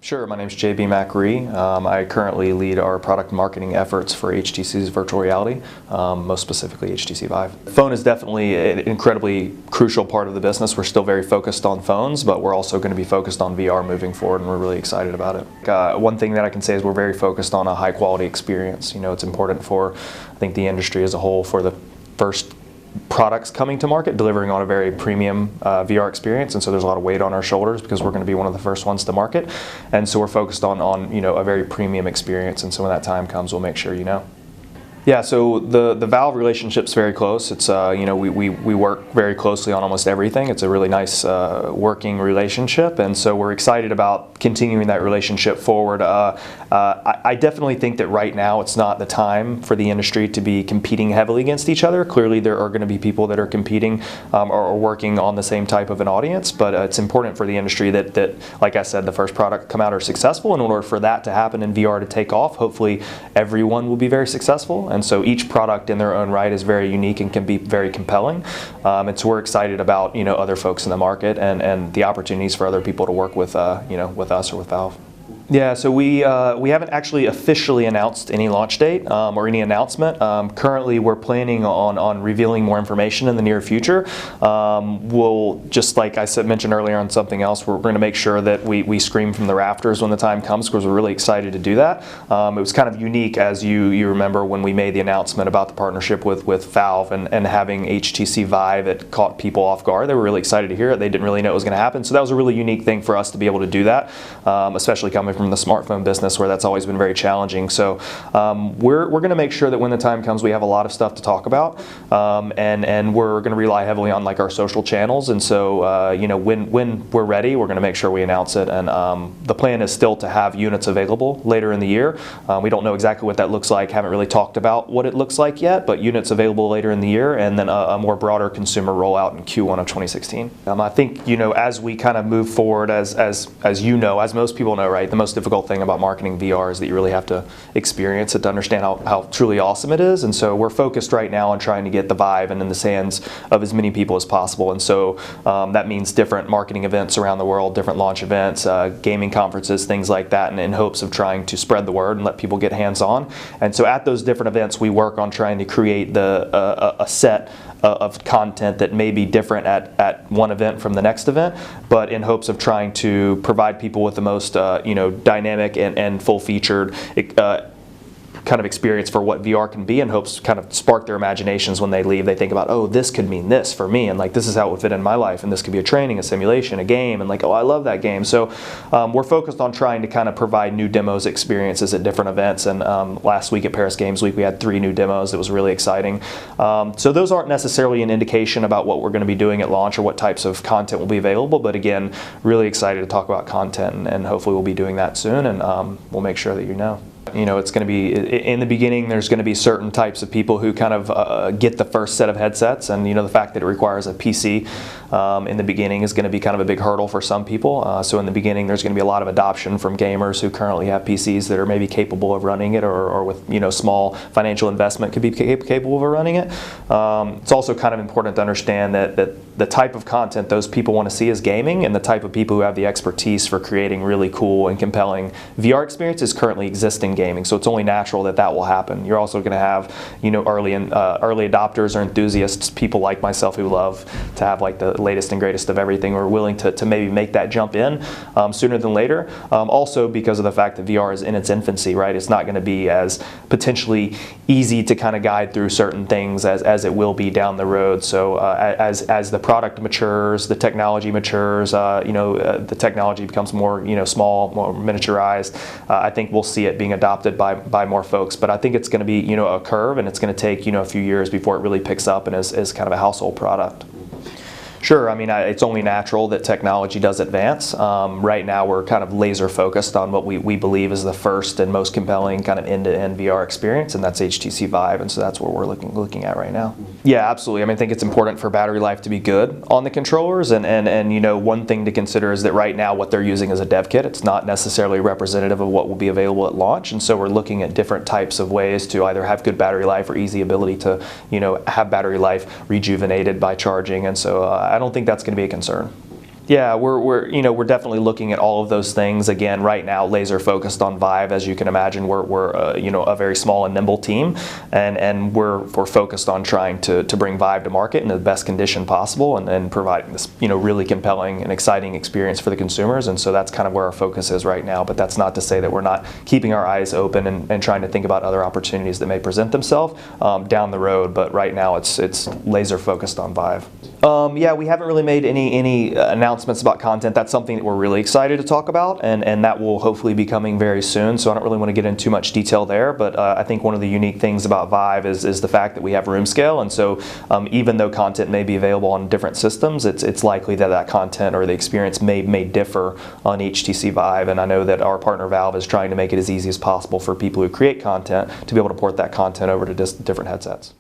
Sure, my name is JB McRee. I currently lead our product marketing efforts for HTC's virtual reality, most specifically HTC Vive. Phone is definitely an incredibly crucial part of the business. We're still very focused on phones, but we're also going to be focused on VR moving forward, and we're really excited about it. One thing that I can say is we're very focused on a high quality experience. You know, it's important for, I think, the industry as a whole, for the first products coming to market, delivering on a very premium VR experience, and so there's a lot of weight on our shoulders because we're going to be one of the first ones to market, and so we're focused on a very premium experience, and so when that time comes, we'll make sure you know. Yeah, so the Valve relationship's very close. It's we work very closely on almost everything. It's a really nice working relationship, and so we're excited about continuing that relationship forward. I definitely think that right now it's not the time for the industry to be competing heavily against each other. Clearly there are going to be people that are competing or working on the same type of an audience, but it's important for the industry that, like I said, the first product come out are successful. In order for that to happen and VR to take off, hopefully everyone will be very successful. And so each product in their own right is very unique and can be very compelling. And so we're excited about other folks in the market and the opportunities for other people to work with with us or with Valve. Yeah, so we haven't actually officially announced any launch date or any announcement. Currently, we're planning on revealing more information in the near future. We'll, just like I mentioned earlier on something else, we're going to make sure that we scream from the rafters when the time comes, because we're really excited to do that. It was kind of unique, as you remember, when we made the announcement about the partnership with Valve and having HTC Vive. It caught people off guard. They were really excited to hear it. They didn't really know it was going to happen. So that was a really unique thing for us to be able to do that, especially coming from the smartphone business, where that's always been very challenging. So we're going to make sure that when the time comes, we have a lot of stuff to talk about, and we're going to rely heavily on our social channels. And so when we're ready, we're going to make sure we announce it. And the plan is still to have units available later in the year. We don't know exactly what that looks like. Haven't really talked about what it looks like yet, but units available later in the year, and then a more broader consumer rollout in Q1 of 2016. I think as we kind of move forward, as most people know, right, the most difficult thing about marketing VR is that you really have to experience it to understand how truly awesome it is. And so we're focused right now on trying to get the Vive in the hands of as many people as possible. And so that means different marketing events around the world, different launch events, gaming conferences, things like that, and in hopes of trying to spread the word and let people get hands-on. And so at those different events, we work on trying to create a set of content that may be different at one event from the next event, but in hopes of trying to provide people with the most dynamic and full-featured kind of experience for what VR can be, in hopes to kind of spark their imaginations when they leave. They think about, oh, this could mean this for me, and this is how it would fit in my life, and this could be a training, a simulation, a game, and oh, I love that game. So we're focused on trying to kind of provide new demos, experiences at different events. And last week at Paris Games Week, we had 3 new demos. It was really exciting. So those aren't necessarily an indication about what we're going to be doing at launch or what types of content will be available, but again, really excited to talk about content, and hopefully we'll be doing that soon, and we'll make sure that you know. It's going to be, in the beginning, there's going to be certain types of people who kind of get the first set of headsets, and the fact that it requires a PC in the beginning is going to be kind of a big hurdle for some people. So in the beginning, there's going to be a lot of adoption from gamers who currently have PCs that are maybe capable of running it, or with small financial investment could be capable of running it. It's also kind of important to understand that the type of content those people want to see is gaming, and the type of people who have the expertise for creating really cool and compelling VR experiences currently exist in gaming. So it's only natural that will happen. You're also going to have early adopters or enthusiasts, people like myself who love to have the latest and greatest of everything, or willing to maybe make that jump in sooner than later. Also because of the fact that VR is in its infancy, right? It's not going to be as potentially easy to kind of guide through certain things as it will be down the road. So as the product matures, the technology matures, the technology becomes more small, more miniaturized, I think we'll see it being adopted by more folks. But I think it's going to be a curve, and it's going to take a few years before it really picks up and is kind of a household product. Sure, I mean, it's only natural that technology does advance. Right now we're kind of laser focused on what we believe is the first and most compelling kind of end-to-end VR experience, and that's HTC Vive, and so that's what we're looking at right now. Yeah, absolutely. I mean, I think it's important for battery life to be good on the controllers, and one thing to consider is that right now what they're using is a dev kit. It's not necessarily representative of what will be available at launch, and so we're looking at different types of ways to either have good battery life or easy ability to have battery life rejuvenated by charging, and so I don't think that's going to be a concern. Yeah, we're definitely looking at all of those things. Again, right now, laser focused on Vive. As you can imagine, we're a very small and nimble team, and we're focused on trying to bring Vive to market in the best condition possible, and providing this really compelling and exciting experience for the consumers. And so that's kind of where our focus is right now. But that's not to say that we're not keeping our eyes open and trying to think about other opportunities that may present themselves down the road. But right now, it's laser focused on Vive. Yeah, we haven't really made any announcements about content. That's something that we're really excited to talk about, and that will hopefully be coming very soon. So I don't really want to get into too much detail there, but I think one of the unique things about Vive is the fact that we have room scale, and so even though content may be available on different systems, it's likely that content or the experience may differ on HTC Vive. And I know that our partner Valve is trying to make it as easy as possible for people who create content to be able to port that content over to different headsets.